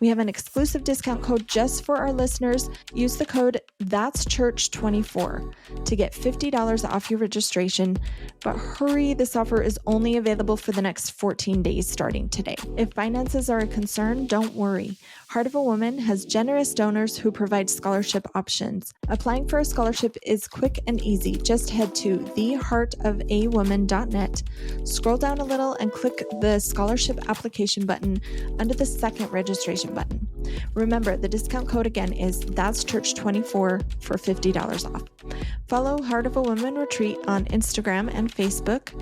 we have an exclusive discount code just for our listeners. Use the code That'sChurch24 to get $50 off your registration. But hurry, this offer is only available for the next 14 days starting today. If finances are a concern, don't worry. Heart of a Woman has generous donors who provide scholarship options. Applying for a scholarship is quick and easy. Just head to theheartofawoman.net, scroll down a little, and click the scholarship application button under the second registration button. Remember, the discount code again is That'sChurch24 for $50 off. Follow Heart of a Woman Retreat on Instagram and Facebook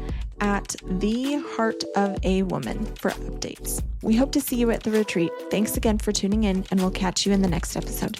at The Heart of a Woman for updates. We hope to see you at the retreat. Thanks again for tuning in, and we'll catch you in the next episode.